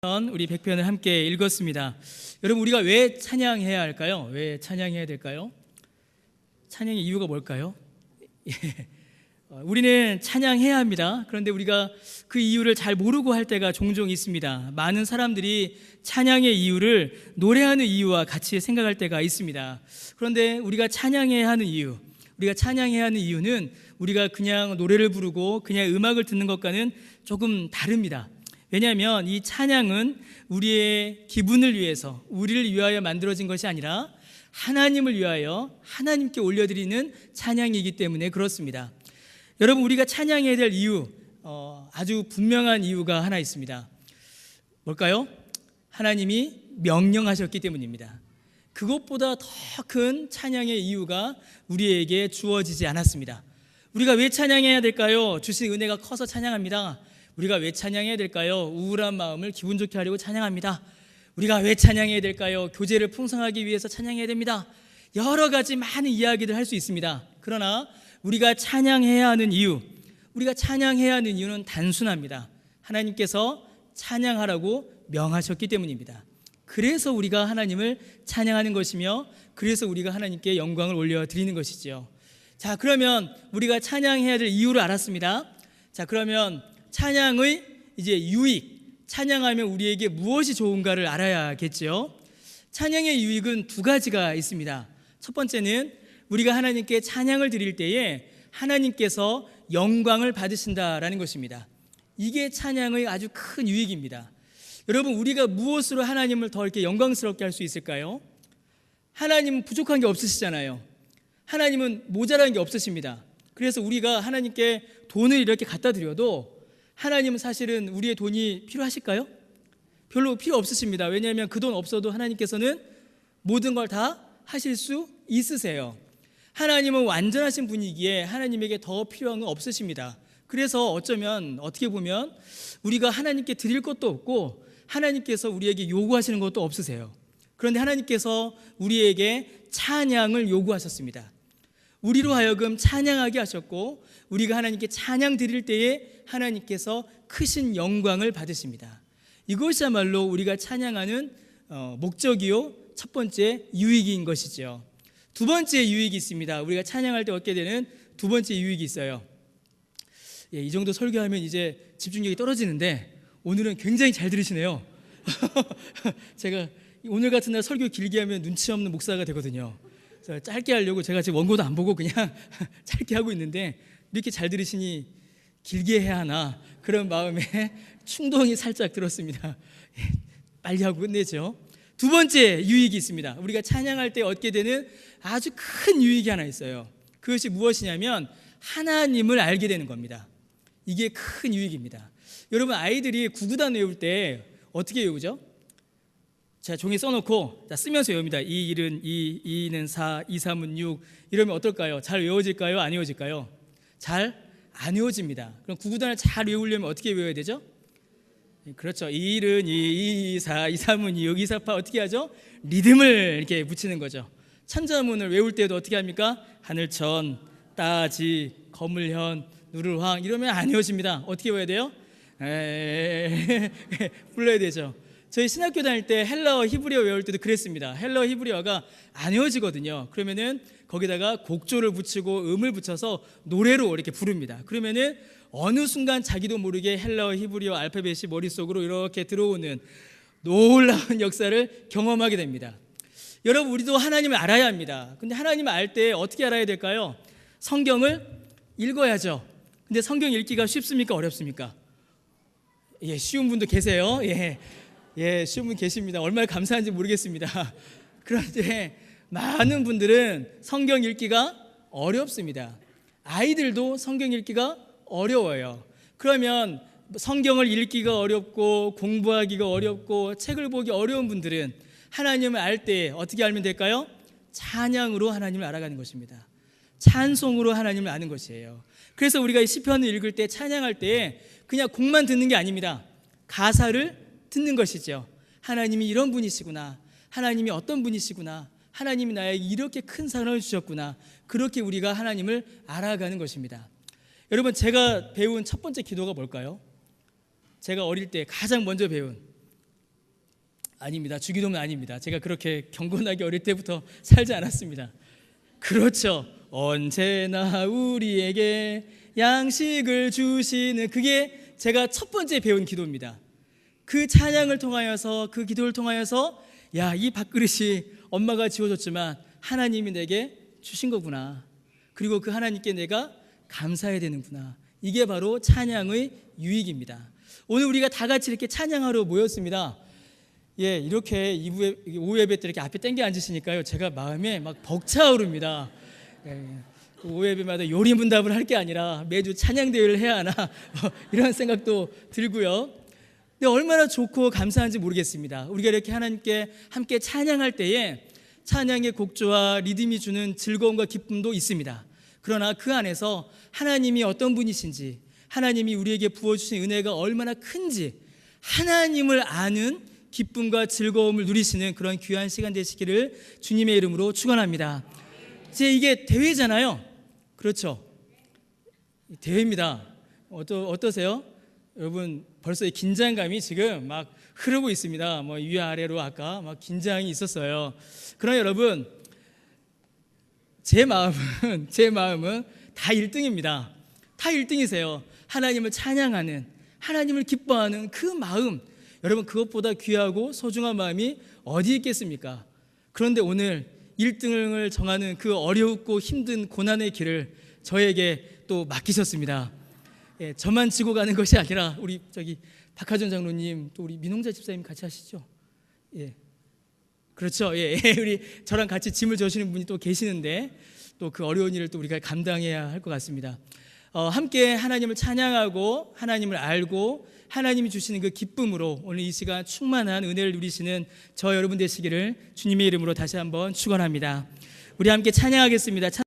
우리 100편을 함께 읽었습니다. 여러분, 우리가 왜 찬양해야 할까요? 왜 찬양해야 될까요? 찬양의 이유가 뭘까요? 우리는 찬양해야 합니다. 그런데 우리가 그 이유를 잘 모르고 할 때가 종종 있습니다. 많은 사람들이 찬양의 이유를 노래하는 이유와 같이 생각할 때가 있습니다. 그런데 우리가 찬양해야 하는 이유, 우리가 찬양해야 하는 이유는 우리가 그냥 노래를 부르고 그냥 음악을 듣는 것과는 조금 다릅니다. 왜냐하면 이 찬양은 우리의 기분을 위해서, 우리를 위하여 만들어진 것이 아니라 하나님을 위하여 하나님께 올려드리는 찬양이기 때문에 그렇습니다. 여러분, 우리가 찬양해야 될 이유, 아주 분명한 이유가 하나 있습니다. 뭘까요? 하나님이 명령하셨기 때문입니다. 그것보다 더 큰 찬양의 이유가 우리에게 주어지지 않았습니다. 우리가 왜 찬양해야 될까요? 주신 은혜가 커서 찬양합니다. 우리가 왜 찬양해야 될까요? 우울한 마음을 기분 좋게 하려고 찬양합니다. 우리가 왜 찬양해야 될까요? 교제를 풍성하기 위해서 찬양해야 됩니다. 여러 가지 많은 이야기를 할 수 있습니다. 그러나 우리가 찬양해야 하는 이유, 우리가 찬양해야 하는 이유는 단순합니다. 하나님께서 찬양하라고 명하셨기 때문입니다. 그래서 우리가 하나님을 찬양하는 것이며, 그래서 우리가 하나님께 영광을 올려드리는 것이죠. 자, 그러면 우리가 찬양해야 될 이유를 알았습니다. 자, 그러면 찬양의 이제 유익, 찬양하면 우리에게 무엇이 좋은가를 알아야겠죠. 찬양의 유익은 두 가지가 있습니다. 첫 번째는 우리가 하나님께 찬양을 드릴 때에 하나님께서 영광을 받으신다라는 것입니다. 이게 찬양의 아주 큰 유익입니다. 여러분, 우리가 무엇으로 하나님을 더 이렇게 영광스럽게 할 수 있을까요? 하나님은 부족한 게 없으시잖아요. 하나님은 모자란 게 없으십니다. 그래서 우리가 하나님께 돈을 이렇게 갖다 드려도 하나님은 사실은 우리의 돈이 필요하실까요? 별로 필요 없으십니다. 왜냐하면 그 돈 없어도 하나님께서는 모든 걸 다 하실 수 있으세요. 하나님은 완전하신 분이기에 하나님에게 더 필요한 건 없으십니다. 그래서 어떻게 보면 우리가 하나님께 드릴 것도 없고 하나님께서 우리에게 요구하시는 것도 없으세요. 그런데 하나님께서 우리에게 찬양을 요구하셨습니다. 우리로 하여금 찬양하게 하셨고, 우리가 하나님께 찬양 드릴 때에 하나님께서 크신 영광을 받으십니다. 이것이야말로 우리가 찬양하는 목적이요, 첫 번째 유익인 것이죠. 두 번째 유익이 있습니다. 우리가 찬양할 때 얻게 되는 두 번째 유익이 있어요. 이 정도 설교하면 이제 집중력이 떨어지는데 오늘은 굉장히 잘 들으시네요. 제가 오늘 같은 날 설교 길게 하면 눈치 없는 목사가 되거든요. 짧게 하려고 제가 지금 원고도 안 보고 그냥 짧게 하고 있는데, 이렇게 잘 들으시니 길게 해야 하나 그런 마음에 충동이 살짝 들었습니다. 빨리 하고 끝내죠. 두 번째 유익이 있습니다. 우리가 찬양할 때 얻게 되는 아주 큰 유익이 하나 있어요. 그것이 무엇이냐면 하나님을 알게 되는 겁니다. 이게 큰 유익입니다. 여러분, 아이들이 구구단 외울 때 어떻게 외우죠? 자, 종이에 써놓고 쓰면서 외웁니다. 2, 1은 2, 2는 4, 2, 3은 6. 이러면 어떨까요? 잘 외워질까요? 안 외워질까요? 잘 안 외워집니다. 그럼 구구단을 잘 외우려면 어떻게 외워야 되죠? 그렇죠. 1은 2, 2, 4, 2, 3은 2, 6, 2, 4, 8 어떻게 하죠? 리듬을 이렇게 붙이는 거죠. 천자문을 외울 때도 어떻게 합니까? 하늘천, 따지, 거물현, 누르황 이러면 안 외워집니다. 어떻게 외워야 돼요? 불러야 되죠. 저희 신학교 다닐 때 헬라어, 히브리어 외울 때도 그랬습니다. 헬라어, 히브리어가 안 외워지거든요. 그러면은 거기다가 곡조를 붙이고 음을 붙여서 노래로 이렇게 부릅니다. 그러면은 어느 순간 자기도 모르게 헬라어, 히브리어 알파벳이 머릿속으로 이렇게 들어오는 놀라운 역사를 경험하게 됩니다. 여러분, 우리도 하나님을 알아야 합니다. 근데 하나님을 알 때 어떻게 알아야 될까요? 성경을 읽어야죠. 근데 성경 읽기가 쉽습니까? 어렵습니까? 예, 쉬운 분도 계세요. 쉬운 분 계십니다. 얼마나 감사한지 모르겠습니다. 그런데 많은 분들은 성경 읽기가 어렵습니다. 아이들도 성경 읽기가 어려워요. 그러면 성경을 읽기가 어렵고 공부하기가 어렵고 책을 보기 어려운 분들은 하나님을 알 때 어떻게 알면 될까요? 찬양으로 하나님을 알아가는 것입니다. 찬송으로 하나님을 아는 것이에요. 그래서 우리가 이 시편을 읽을 때, 찬양할 때 그냥 곡만 듣는 게 아닙니다. 가사를 듣는 것이죠. 하나님이 이런 분이시구나, 하나님이 어떤 분이시구나, 하나님이 나에게 이렇게 큰 사랑을 주셨구나, 그렇게 우리가 하나님을 알아가는 것입니다. 여러분, 제가 배운 첫 번째 기도가 뭘까요? 제가 어릴 때 가장 먼저 배운 아닙니다. 주기도문 아닙니다. 제가 그렇게 경건하게 어릴 때부터 살지 않았습니다. 그렇죠. 언제나 우리에게 양식을 주시는, 그게 제가 첫 번째 배운 기도입니다. 그 찬양을 통하여서, 그 기도를 통하여서, 야, 이 밥그릇이 엄마가 지어줬지만 하나님이 내게 주신 거구나. 그리고 그 하나님께 내가 감사해야 되는구나. 이게 바로 찬양의 유익입니다. 오늘 우리가 다 같이 이렇게 찬양하러 모였습니다. 예, 이렇게 오후 예배 때 이렇게 앞에 땡겨 앉으시니까요, 제가 마음에 막 벅차오릅니다. 예, 오후 예배마다 요리문답을 할 게 아니라 매주 찬양 대회를 해야 하나 이런 생각도 들고요. 근데 얼마나 좋고 감사한지 모르겠습니다. 우리가 이렇게 하나님께 함께 찬양할 때에 찬양의 곡조와 리듬이 주는 즐거움과 기쁨도 있습니다. 그러나 그 안에서 하나님이 어떤 분이신지, 하나님이 우리에게 부어주신 은혜가 얼마나 큰지, 하나님을 아는 기쁨과 즐거움을 누리시는 그런 귀한 시간 되시기를 주님의 이름으로 축원합니다. 이제 이게 대회잖아요. 그렇죠? 대회입니다. 어떠세요? 여러분, 벌써 이 긴장감이 지금 막 흐르고 있습니다. 뭐 위아래로 아까 막 긴장이 있었어요. 그러나 여러분, 제 마음은 다 1등입니다. 다 1등이세요. 하나님을 찬양하는, 하나님을 기뻐하는 그 마음, 여러분, 그것보다 귀하고 소중한 마음이 어디 있겠습니까? 그런데 오늘 1등을 정하는 그 어렵고 힘든 고난의 길을 저에게 또 맡기셨습니다. 예, 저만 지고 가는 것이 아니라 우리 박하준 장로님, 또 우리 민홍자 집사님 같이 하시죠. 예, 그렇죠. 예, 우리 저랑 같이 짐을 져주시는 분이 또 계시는데 또 그 어려운 일을 또 우리가 감당해야 할 것 같습니다. 함께 하나님을 찬양하고 하나님을 알고 하나님이 주시는 그 기쁨으로 오늘 이 시간 충만한 은혜를 누리시는 저 여러분 되시기를 주님의 이름으로 다시 한번 축원합니다. 우리 함께 찬양하겠습니다.